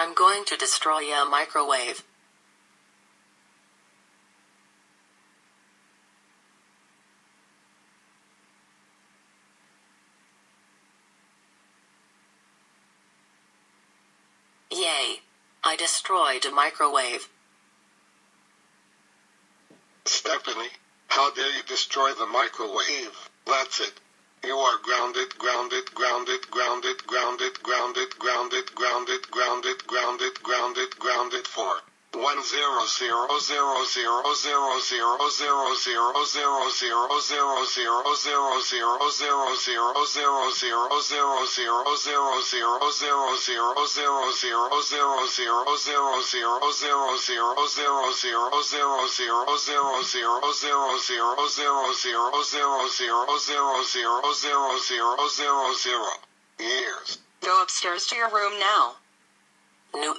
I'm going to destroy a microwave. Yay! I destroyed a microwave. Stephanie, how dare you destroy the microwave? That's it. You are grounded, grounded, grounded, grounded, grounded, grounded, grounded, grounded, grounded, grounded, grounded, grounded for 100,000,000 years. Go upstairs to your room now. No.